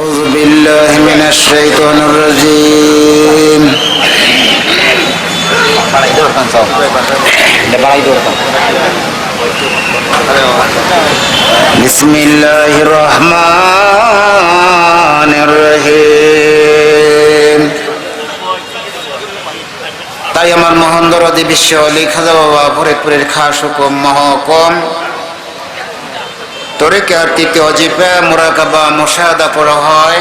أعوذ بالله من الشيطان الرجيم بسم الله الرحمن الرحيم তাই আমার মহান দরদি বিশ্ব আলী খাজা বাবা ফরিদপুরের খাস হুকুম মহকুম তরিকার তৃতীয় ওয়াজিফা মুরাকাবা মুশাহাদা পড়া হয়।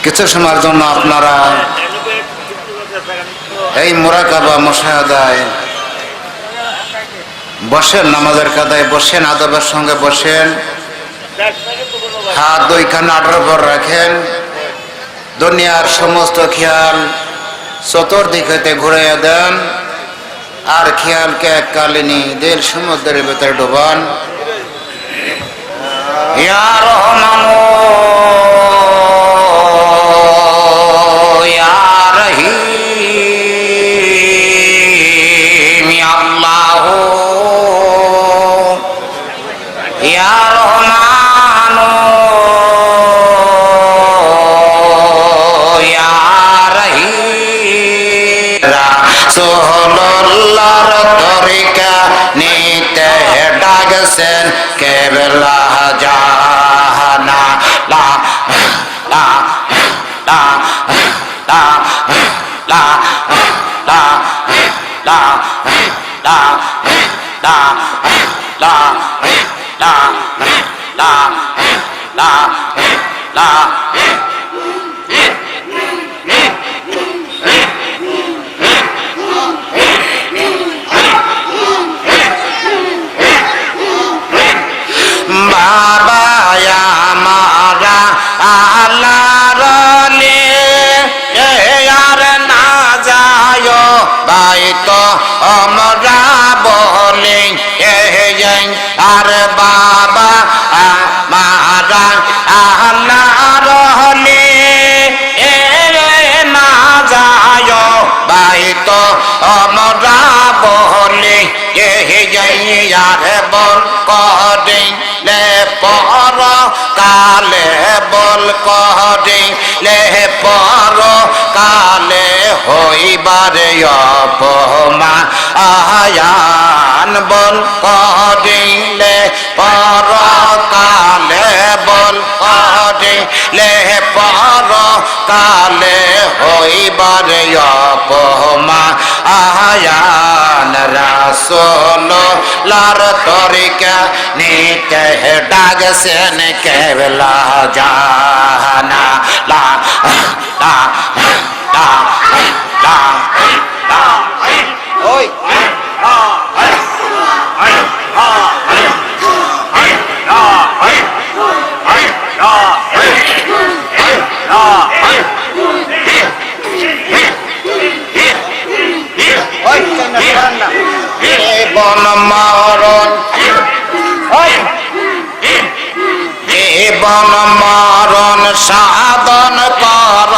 কিছু সময়ের জন্য আপনারা এই মুরাকাবা মুশাহাদায় বসেন, নামাজের কাদায় বসেন, আদবের সঙ্গে বসেন, হাত দুইখানে আঠার উপর রাখেন, দুনিয়ার সমস্ত খেয়াল চতুর্দিকে ঘুরাইয়া দেন, আর খেয়ালকে এককালীনই দিল সমুদ্রের ভেতরে ডোবান। ইয়া রহমানু ইয়া রহিম ইয়া আল্লাহু ইয়া রহমানু ইয়া রহিম রাসূলুল্লাহর তরিকা নিতে ডাকছেন কেবলা জাহানা লা লা লা লা লা লা লা লা লা লা লা লা লা লা বাবা আমারা আল্লাহর আর না যায় বাইত আমরা বলি আর বাবা আমারা আল্লাহর না যায় বাইত আমরা বলি আর বল করিলে পর কালে বল করিলে পর কালে হইবারে অপমান আয়ান বল করিলে পর কালে বল করিলে পর কালে হইবারে অপমান আয়ান রাসূলুল্লাহর তরিকা নিতে ডাকছেন কেবলা জাহানা লা লা লা লা লা ওই বন মরণ জীবন মরণ সাধন কর,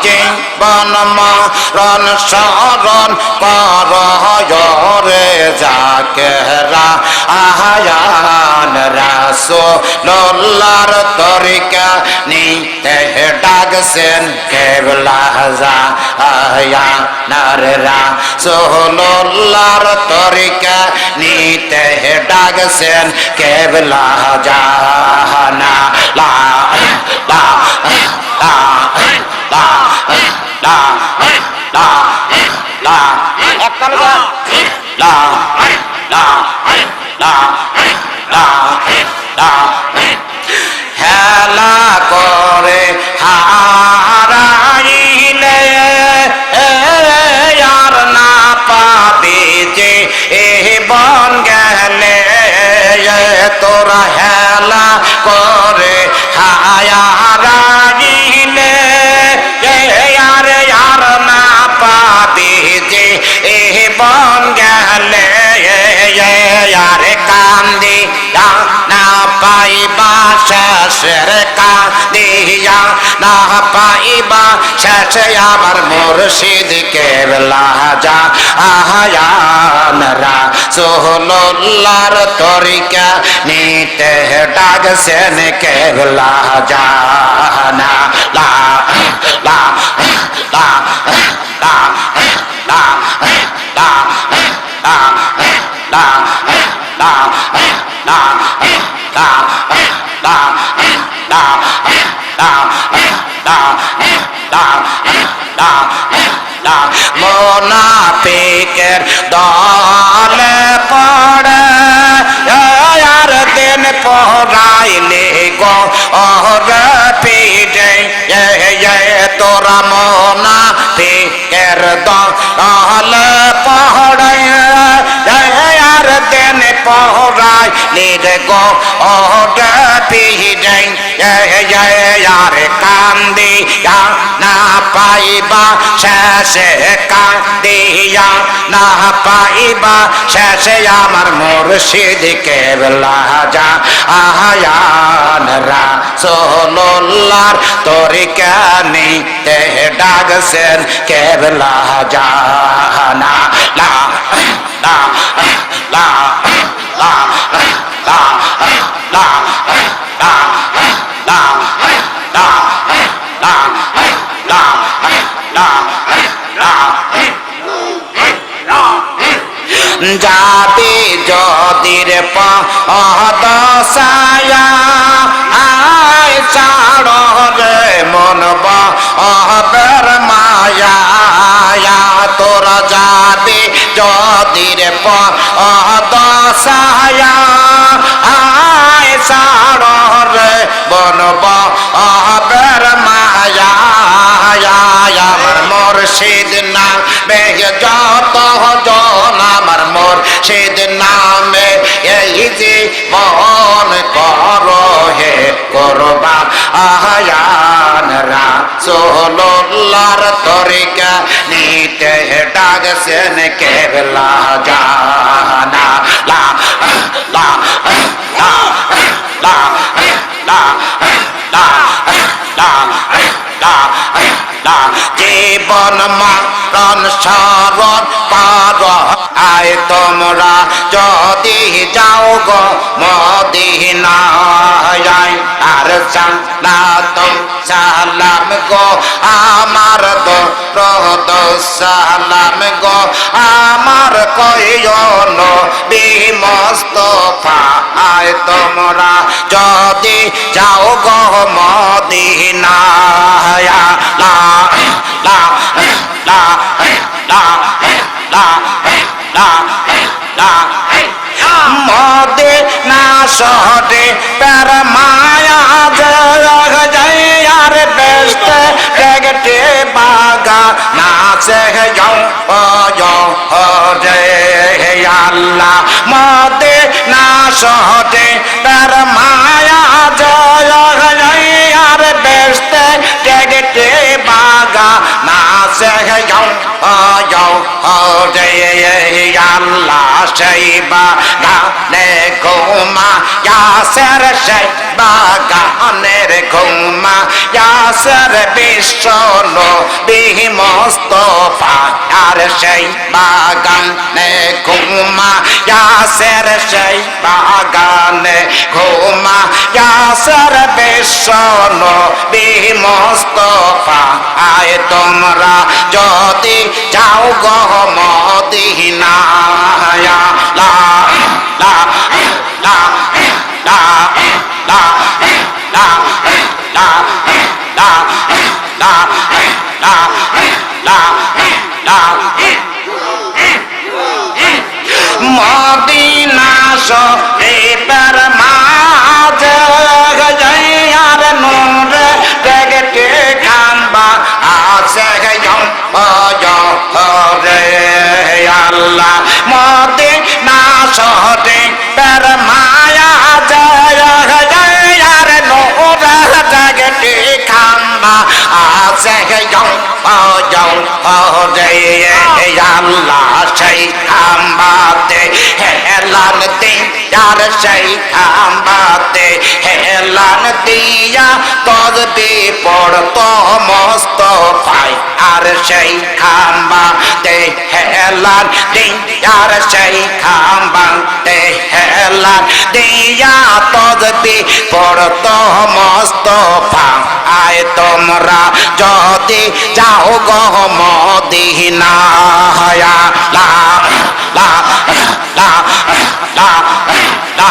জীবন মরণ শরণ কর রে জাকেরা আয়ান রাসূলুল্লাহর তরিকা নিতে ডাকছেন কেবলা জাহান রাসূলুল্লাহর তরিকা নিতে ডাকছেন কেবলা জাহানা লা লা লা লা লা লা লা এককাল গান লা লা লা লা লা হেলা করে হারাইলে আর না পাবি যে বন গেলে তোরা হেলা করে হারাইলে আর না পাবি যে বন গেলে আর কান্দি না পাইবা শেষের কান্দিয়া না পাইবা শেষে আমার মুর্শিদ কেবলা জাহান রাসূলুল্লাহর তরিকা নিতে নিতে ডাকছেন কেবলা জানা লা লা লা লা লা লা লা লা লা লা লা লা মোনাফিকের দলে পড়ে আর দিন পড়াইলে গো ওরে পিঠে তোরা মোনাফিকের দলে পড়ে আর দিন পড়াইলে গো ওরে পিঠে আর কান্দিয়া না পাইবা শেষে কান্দিয়া না পাইবা শেষে আমার মুর্শিদ কেবলা জাহান রাসূলুল্লাহর তরিকা নিতে ডাকছেন কেবলা জাহানা লা লা লা লা লা লা যাবি যদির পদসায়া আয় ছাড়ো রে মন বহবের মায়া তোরা যাবি যদির পদসায়া আয় ছাড়ো রে মন বহবের মায়া আমার মুর্শিদ নামে যত জন আমার মুর্শিদ নামে এই জীবন করো হে কুরবান আয়ান রাসূলুল্লাহর তরিকা নিতে ডাকছেন কেবলা জানা লা লা লা লা লা লা লা লা জীবন মরণ শরণ পার আয় তোমরা যদি যাও গো মদিনায় আর জান্নাত সালাম গো আমার দরদ সালাম গো আমার কয়ন বিমস্তফা আয় তোমরা যদি যাও গো মদিনায় লা লা লা লা লা লা লা মদিনা শহরে প্যার মায়া যায় আর ব্যস্ত রেগটে বাগা নাচে যাও রে আল্লাহ মদিনা শহরে প্যার মায়া যায় আর ব্যস্ত রেগটে বাগা নাচে যাও রে আল্লাহ সেই বাগানে ঘুমা ইয়াসের সেই বাগানের ঘুমা ইয়াসের বিশ্ব নবী মুস্তাফা আর সেই বাগানে ঘুমা ইয়াসের সেই বাগানে ঘুমা ইয়াসের বিশ্ব নবী মুস্তাফা আয় তোমরা যদি যাও গো মদিনায় লা লা লা লা লা লা লা লা লা লা লা লা মদিনা শরীফের মাঝে আর নূর দেখতে খাম্বা আছে রে আল্লাহ মদিনা শরীফের মায়া যায় আর নূর দেখতে খাম্বা আছে রে আল্লাহ সেই খাম্বাতে হেলান দিয়ার সেই খাম্বাতে হেলান দিয়া তসবি পড়তো মুস্তাফায় আর সেই খাম্বাতে হেলান দিয়ার সেই খাম্বাতে হেলান দিয়া তো বিপদ মোস্তফা আয় তোমরা যদি যাও গো মদিনায় লা লা লা লা লা লা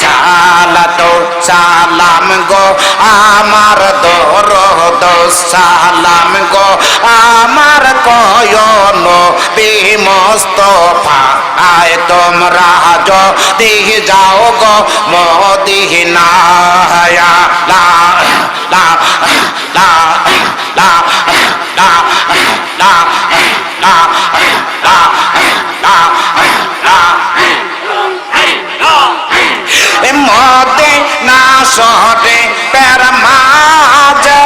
সালাতু সালাম গো আমার দরদ সালাম গো আমার কয়ন বিমস্তফা আয় তোমরা যদি যাও গো মদিনায় লা লা লা লা লা লা লা লা লা মদিনা শহরে পের মাঝে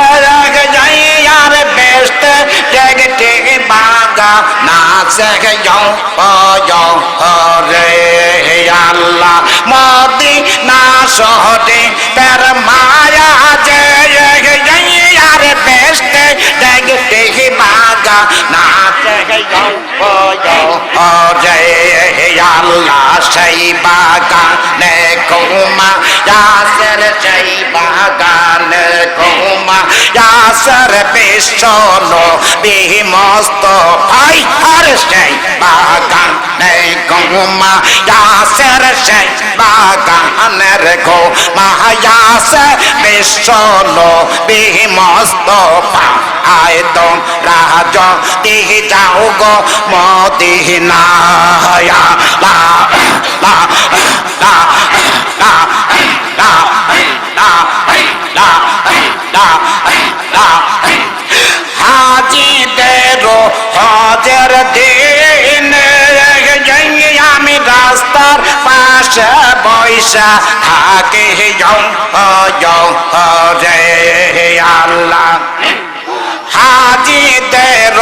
যাই আর বেস্ট দেখতে বাগা নাচে যাও রে আল্লাহ মদিনা শহরে পের মায়া যে যাই আর বেস্ট দেখতে বাগা নাচে যাও রে আল্লাহ সেই বাগানে কুমা ইয়াসের সেই বাগানে কুমা ইয়াসের বিশ্বনো বিমস্তফাই আর সেই বাগানে কুমা ইয়াসের সেই বাগানের কুমা ইয়াসের বিশ্বনো বিমস্তফা আয় তোমরা যদি যাও গো মদিনায় লা লা লা লা লা লা লা লা লা হাজিদের হজের দিন আমি রাস্তার পাশে বৈশা থাকি রে আল্লাহ হাজিদের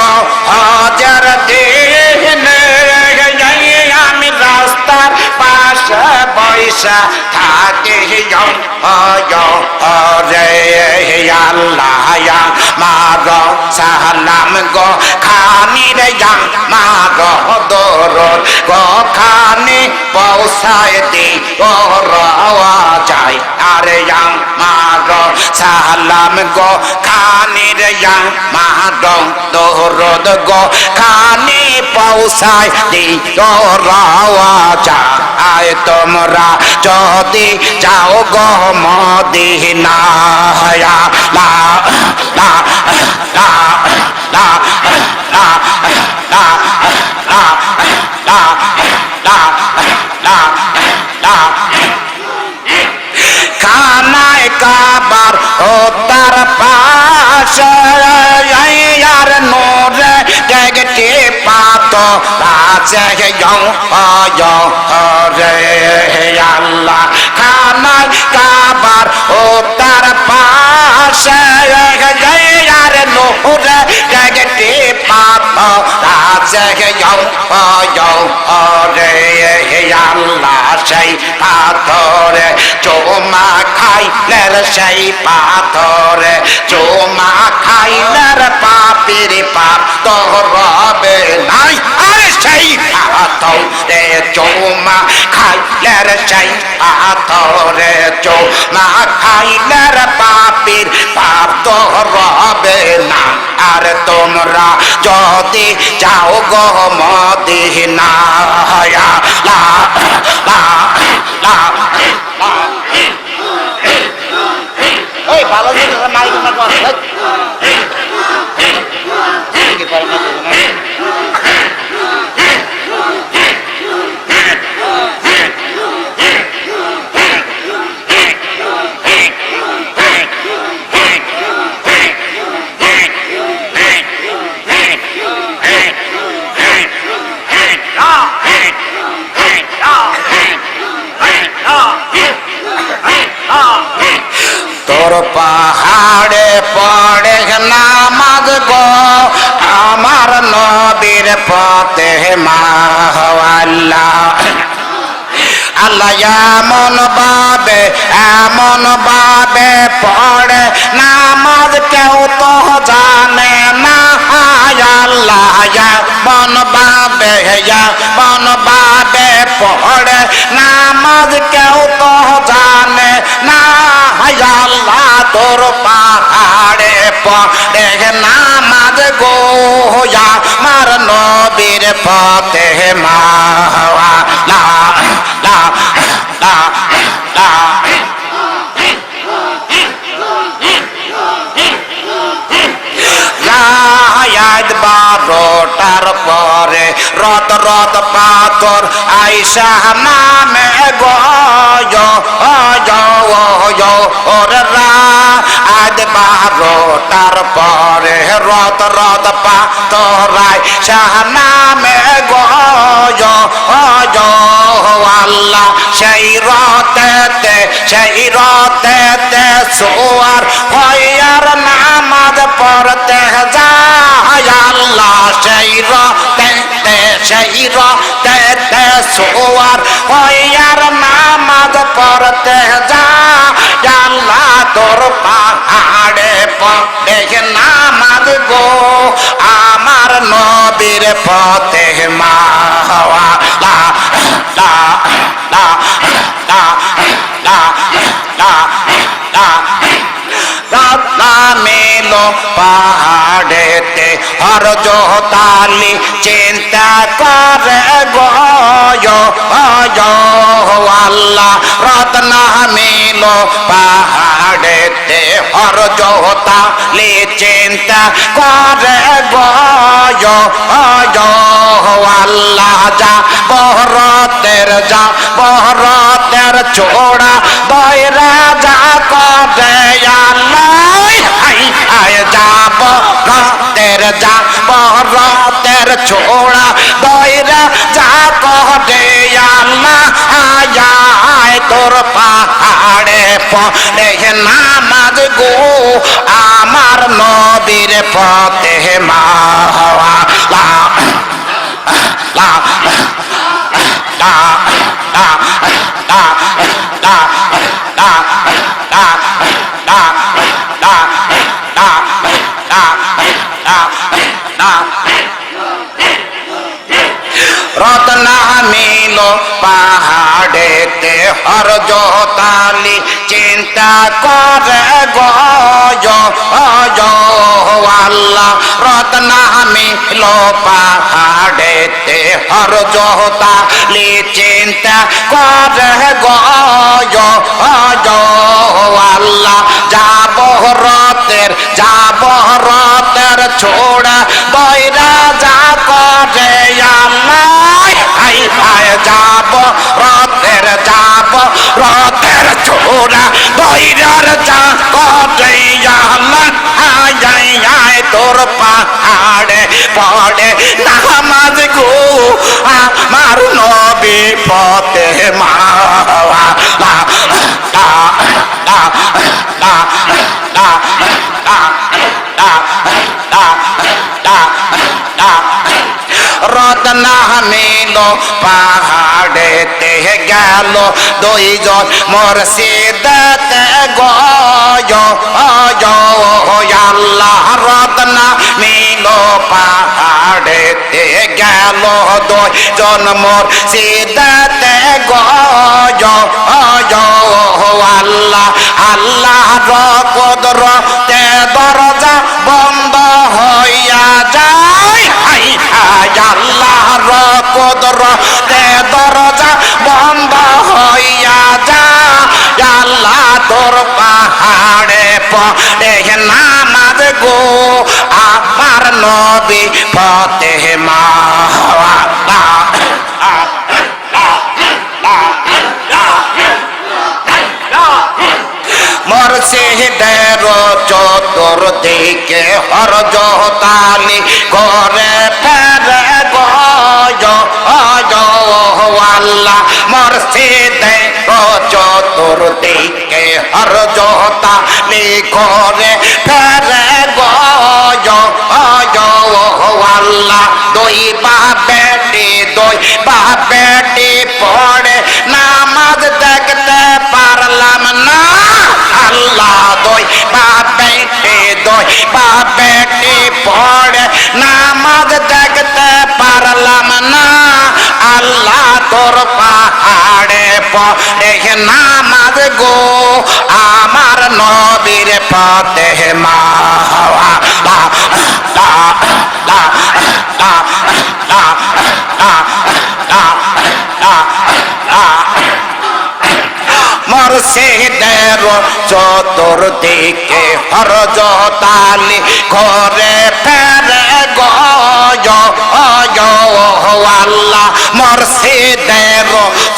হজের দিন আমি রাস্তার পাশে বৈশা থাকি রে আল্লাহ মার সালাম গো খানি রে মার দরদ গো খানি পৌঁছায় দি রওয়া যায় আরে মার সালাম গো খানি রে মার দরদ গো খানি পৌঁছায় দি রওয়া যায় তোমরা যদি যাও গো মদিনায় লা লা লা লা লা লা লা লা লা লা লা খানায় কাবার ও তার পাশে আর নোরে দেখতে পাত রাজে রে আল্লাহ খানায় কাবার ও তার পাশে আর নোরে দেখতে পাত রাজে রে আল্লাহ সেই পাথরে চোমা খাইলের সেই পাথরে চোমা খাইলের পাপির পাপ তো রবে নাই আর সেই পাথরে চোমা খাইলের সেই পাথরে চোমা খাইলের পাপির পাপ তো রবে না আর তোমরা যদি যাও গো মদিনায় লা লা লা লা এই ভালো করে মাইক না কর কি করে না তোর পাহাড়ে পড়ে নামাজ গো আমার নবীর পথে মা আল্লাহ আল্লাহ এমন ভাবে পড়ে নামাজ কেউ তো জানে না আল্লাহ এমন ভাবে পড়ে নামাজ কেউ তো জানে পথে মাওয়া লা লা লা লা রায়াত 12টার পরে রত রত পাথর আইসা নামে গয় ওরে রায়াত 12টার পরে রত রত পাথর আইসা নামে গয় আল্লাহ সেই রতেতে সোয়ার হইয়ার নামাজ পড়তে যায় আল্লাহ সেই রতেতে সোয়ার হইয়ার নামাজ পড়তে যায় আল্লাহ তোর পাহাড়ে পড়ে নামাজ গো আমার নবীর পথে মাওয়া লা লা লা লা লা লা লা রাত মেলো পাহাড়েতে হর জোতালি চিন্তা করে গয় আল্লাহ রাত না মেলো পাহাড়েতে হর জোতালি চিন্তা করে গয় আল্লাহ যা বহরতের ছোড়া দয়রা যা করে আল্লাহ যাব রতের ছোড়া দয়রা যা করে আল্লাহ আয় তোর পাহাড়ে পড়ে নামাজ গো আমার নবীর পথে মাওয়া লা লা লা লা লা লা লা লা লা রত্না মিলো পাহাড়েতে হর জোতালি চিন্তা করে গয় আল্লাহ রত্না মিলো পাহাড়েতে হর জোতালি চিন্তা করে গয় আল্লাহ যাব রতের ছোড়া দয়রা যা করে আল্লাহ যাব রতের ছোড়া দয়রার যা করে আল্লাহ তোর পাহাড়ে পড়ে নামাজ গো আমার নবী পথে মাওয়া লা লা লা লা লা লা লা লা লা রত্না মিলো পাহাড়েতে গেল দুইজন মুর্শিদতে গয় আল্লাহ রত্না মিলো পাহাড়েতে গেল দুইজন মুর্শিদতে গয় আল্লাহ আল্লাহ কুদরতে দরজা বন্ধ হইয়া যায় আল্লাহর কুদরতে দরজা বন্ধ হইয়া যায় আল্লাহ তোর পাহাড়ে পড়ে নামাজ গো আমার নবী পথে মাওয়া মুর্শিদের চতুর্দিকে হর জোতালি করে ফেরে গয় আল্লাহ মুর্শিদের চতুর্দিকে হর জোতালি করে ফেরে গয় আল্লাহ দুই বা বেটি পড়ে নামাজ দেখতে পারলাম না আল্লাহ দুই বা বেটি পড়ে নামাজ দেখতে পারলাম না আল্লাহ তোর পাহাড়ে পড়ে নামাজ গো আমার নবীর পথে মা হওয়া মুর্শিদের চতুর্দিকে হরজতালি করে ফেরে গয় আল্লাহ মুর্শিদের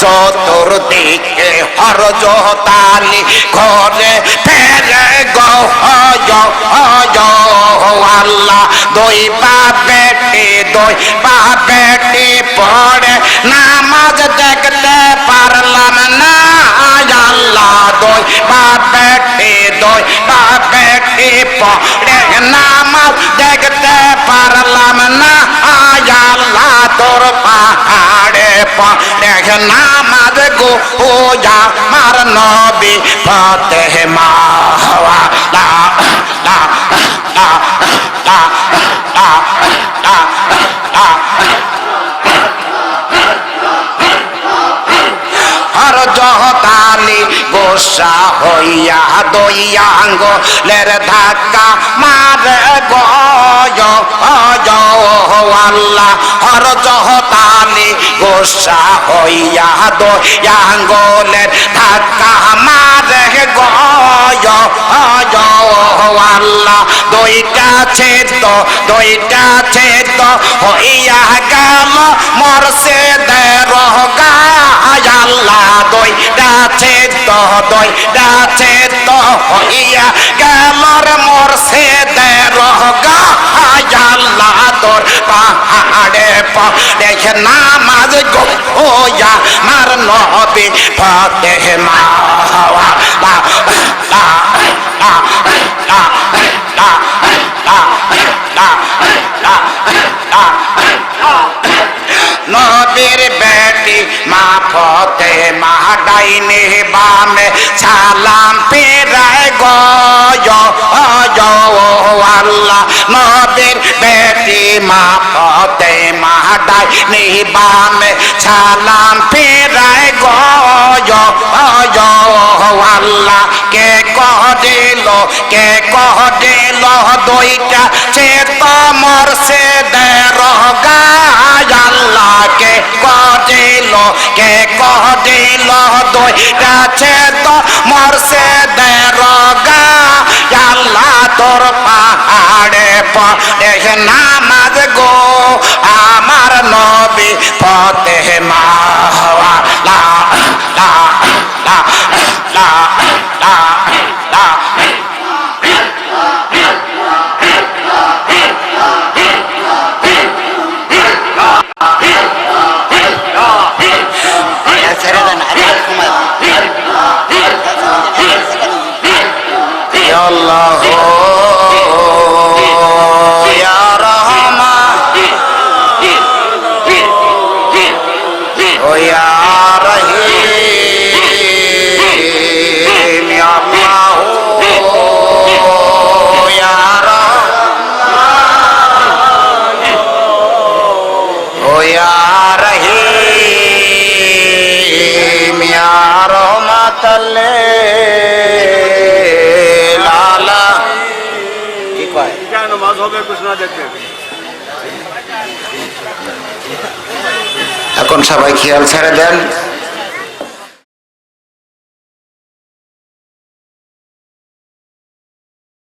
চতুর্দিকে হরজতালি করে ফেরে গয় আল্লাহ দুই পা বেটি পড়ে নামাজ দেখতে পারলাম না আল্লাহ দুই পা বেটি পড়ে নামাজ দেখতে পারলাম না আল্লাহ তোর পাহাড়ে পড়ে নামাজ গো আমার নবী ফতে মা হওয়া হরজতালি গোসা হইয়া দইয়া আঙ্গুলের ধাক্কা মারে গয় আল্লাহ হরজতালি গোসা হইয়া দইয়া আঙ্গুলের ধাক্কা মারে গয় আল্লাহ দুইটা ছেদ হইয়া গেল মুর্শিদের গায় আল্লাহ দুইটা ছেদ হইয়া গেল মুর্শিদের গায় আল্লাহ তোর পাহাড়ে পড়ে নামাজ গো আমার নবী ফতে মা হওয়া নবীর বেটি মা ফতে মা ডাইনে বামে সালাম পেরায় গয় আল্লাহ নবীর বেটি মা ফতে মা ডাইনে বামে সালাম পেরায় গয় আল্লাহ কে কহ দিল দুইটা চেত মুর্শিদের গায় আল্লাহ কে কহ দিল দুইটা চেত মুর্শিদের গায় আল্লাহ তোর পাহাড়ে পড়ে নামাজ গো আমার নবী ফতে মা হওয়া Allah ya Rahman ya Rahim ya Allah ya Rahman ya Rahim ya Rahmatal এখন সবাই খেয়াল ছেড়ে দেন।